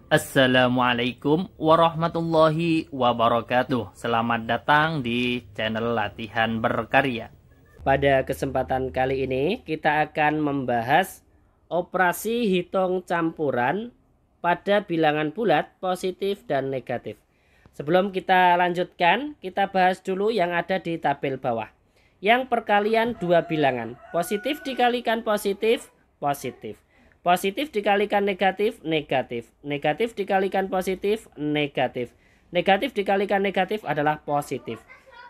Assalamualaikum warahmatullahi wabarakatuh. Selamat datang di channel Latihan Berkarya. Pada kesempatan kali ini kita akan membahas operasi hitung campuran pada bilangan bulat positif dan negatif. Sebelum kita lanjutkan, kita bahas dulu yang ada di tabel bawah. Yang perkalian dua bilangan, positif dikalikan positif, positif. Positif dikalikan negatif, negatif. Negatif dikalikan positif, negatif. Negatif dikalikan negatif adalah positif.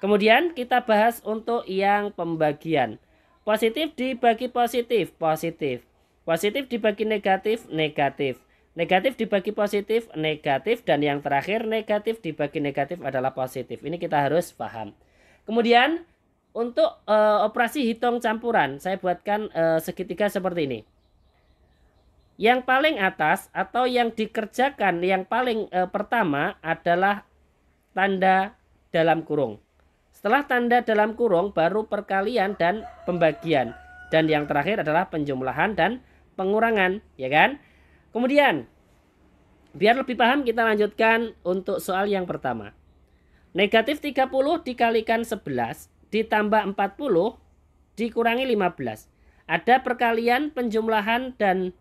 Kemudian kita bahas untuk yang pembagian. Positif dibagi positif, positif. Positif dibagi negatif, negatif. Negatif dibagi positif, negatif. Dan yang terakhir negatif dibagi negatif adalah positif. Ini kita harus paham. Kemudian untuk operasi hitung campuran, saya buatkan segitiga seperti ini. Yang paling atas atau yang dikerjakan yang paling pertama adalah tanda dalam kurung. Setelah tanda dalam kurung baru perkalian dan pembagian. Dan yang terakhir adalah penjumlahan dan pengurangan, ya kan? Kemudian biar lebih paham kita lanjutkan untuk soal yang pertama. Negatif 30 dikalikan 11 ditambah 40 dikurangi 15. Ada perkalian, penjumlahan dan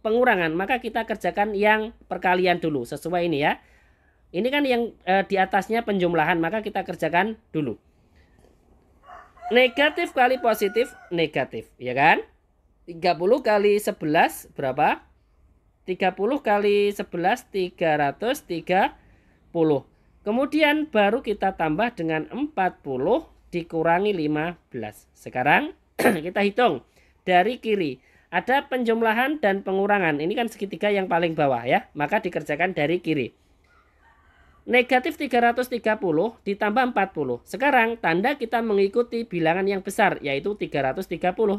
pengurangan, maka kita kerjakan yang perkalian dulu sesuai ini ya. Ini kan yang di atasnya penjumlahan, maka kita kerjakan dulu. Negatif kali positif negatif, ya kan? 30 kali 11 berapa? 30 kali 11 330. Kemudian baru kita tambah dengan 40 dikurangi 15. Sekarang kita hitung dari kiri. Ada penjumlahan dan pengurangan. Ini kan segitiga yang paling bawah ya. Maka dikerjakan dari kiri. Negatif 330 ditambah 40. Sekarang tanda kita mengikuti bilangan yang besar. Yaitu 330.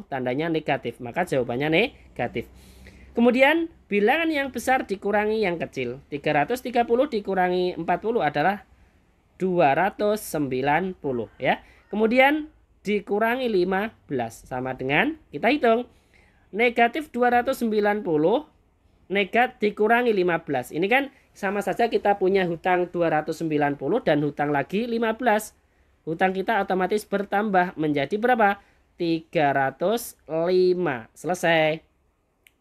Tandanya negatif. Maka jawabannya negatif. Kemudian bilangan yang besar dikurangi yang kecil. 330 dikurangi 40 adalah 290 ya. Kemudian dikurangi 15. Sama dengan kita hitung. Negatif 290 negatif dikurangi 15. Ini kan sama saja kita punya hutang 290 dan hutang lagi 15. Hutang kita otomatis bertambah menjadi berapa? 305. Selesai.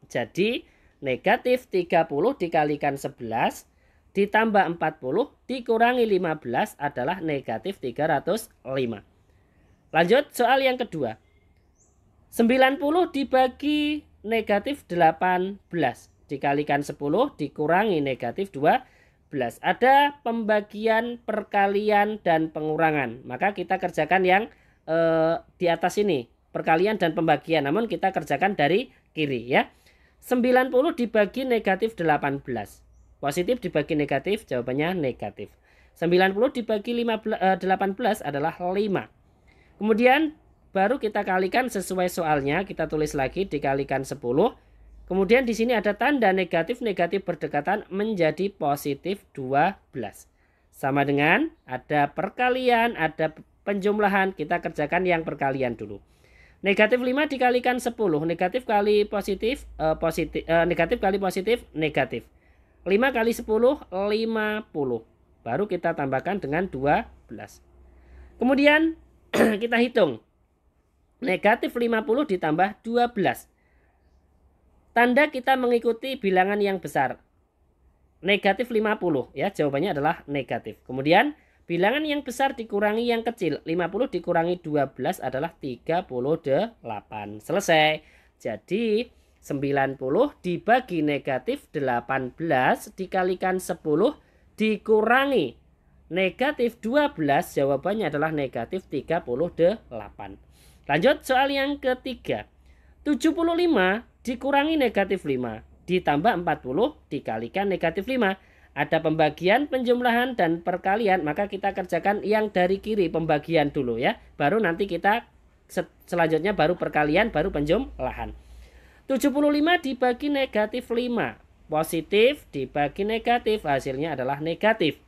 Jadi negatif 30 dikalikan 11 ditambah 40 dikurangi 15 adalah negatif 305. Lanjut soal yang kedua. 90 dibagi negatif 18 dikalikan 10 dikurangi negatif 12. Ada pembagian, perkalian dan pengurangan. Maka kita kerjakan yang di atas ini, perkalian dan pembagian. Namun kita kerjakan dari kiri ya. 90 dibagi negatif 18. Positif dibagi negatif, jawabannya negatif. 90 dibagi 18 adalah 5. Kemudian baru kita kalikan sesuai soalnya, kita tulis lagi dikalikan 10. Kemudian di sini ada tanda negatif berdekatan menjadi positif 12. Sama dengan ada perkalian, ada penjumlahan, kita kerjakan yang perkalian dulu. Negatif 5 dikalikan 10, negatif kali positif, negatif kali positif, negatif. 5 kali 10, 50. Baru kita tambahkan dengan 12. Kemudian kita hitung. Negatif 50 ditambah 12. Tanda kita mengikuti bilangan yang besar. Negatif 50 ya, jawabannya adalah negatif. Kemudian bilangan yang besar dikurangi yang kecil. 50 dikurangi 12 adalah 38. Selesai. Jadi 90 dibagi negatif 18 dikalikan 10 dikurangi negatif 12, jawabannya adalah negatif 38. Lanjut soal yang ketiga. 75 dikurangi negatif 5 ditambah 40 dikalikan negatif 5. Ada pembagian, penjumlahan dan perkalian, maka kita kerjakan yang dari kiri, pembagian dulu ya. Baru nanti kita selanjutnya baru perkalian, baru penjumlahan. 75 dibagi negatif 5. Positif dibagi negatif, hasilnya adalah negatif.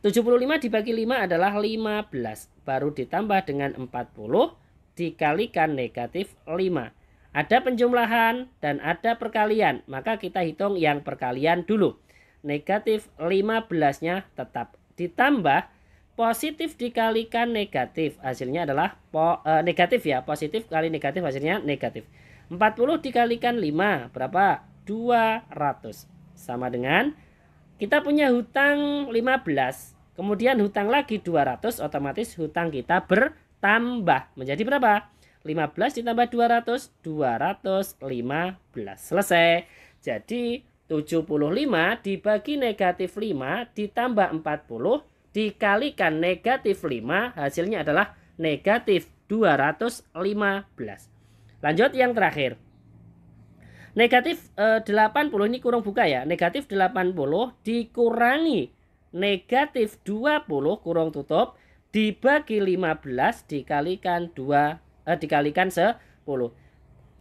75 dibagi 5 adalah 15. Baru ditambah dengan 40 dikalikan negatif 5. Ada penjumlahan dan ada perkalian. Maka kita hitung yang perkalian dulu. Negatif 15-nya tetap. Ditambah positif dikalikan negatif. Hasilnya adalah negatif ya. Positif kali negatif hasilnya negatif. 40 dikalikan 5. Berapa? 200. Sama dengan kita punya hutang 15. Kemudian hutang lagi 200. Otomatis hutang kita bertambah. Menjadi berapa? 15 ditambah 200, 215. Selesai. Jadi 75 dibagi negatif 5 ditambah 40 dikalikan negatif 5. Hasilnya adalah negatif 215. Lanjut yang terakhir. Negatif 80 ini kurung buka ya. Negatif 80 dikurangi negatif 20 kurung tutup dibagi 15 dikalikan 10.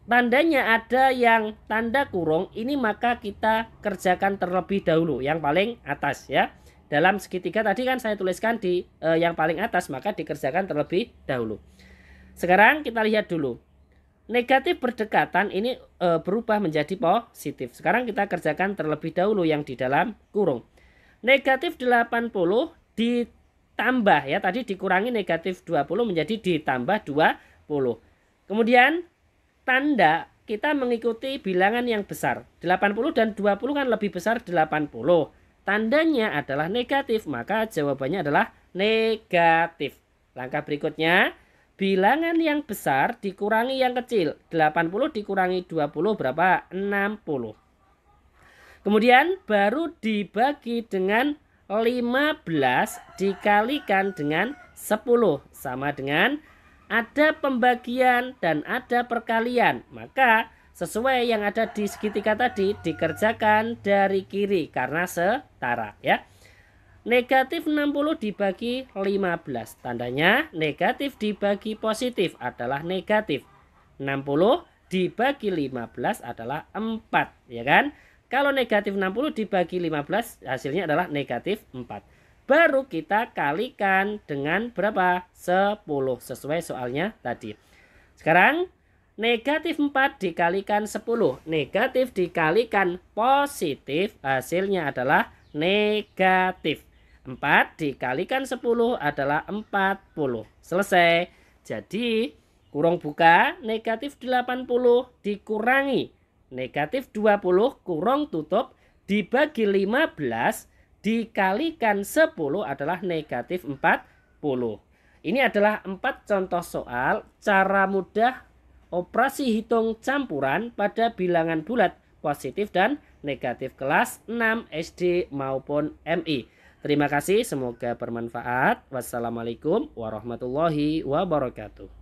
Tandanya ada yang tanda kurung ini, maka kita kerjakan terlebih dahulu yang paling atas ya. Dalam segitiga tadi kan saya tuliskan di yang paling atas, maka dikerjakan terlebih dahulu. Sekarang kita lihat dulu. Negatif berdekatan ini berubah menjadi positif. Sekarang kita kerjakan terlebih dahulu yang di dalam kurung. Negatif 80 ditambah ya, tadi dikurangi negatif 20 menjadi ditambah 20. Kemudian tanda kita mengikuti bilangan yang besar. 80 dan 20 kan lebih besar 80. Tandanya adalah negatif, maka jawabannya adalah negatif. Langkah berikutnya, bilangan yang besar dikurangi yang kecil. 80 dikurangi 20 berapa? 60. Kemudian baru dibagi dengan 15 dikalikan dengan 10. Sama dengan ada pembagian dan ada perkalian. Maka sesuai yang ada di segitiga tadi dikerjakan dari kiri karena setara ya. Negatif 60 dibagi 15. Tandanya negatif dibagi positif adalah negatif. 60 dibagi 15 adalah 4 ya kan. Kalau negatif 60 dibagi 15 hasilnya adalah negatif 4. Baru kita kalikan dengan berapa? 10 sesuai soalnya tadi. Sekarang negatif 4 dikalikan 10. Negatif dikalikan positif hasilnya adalah negatif. 4 dikalikan 10 adalah 40. Selesai. Jadi kurung buka negatif 80 dikurangi negatif 20 kurung tutup dibagi 15 dikalikan 10 adalah negatif 40. Ini adalah 4 contoh soal cara mudah operasi hitung campuran pada bilangan bulat positif dan negatif kelas 6 SD maupun MI. Terima kasih, semoga bermanfaat. Wassalamualaikum warahmatullahi wabarakatuh.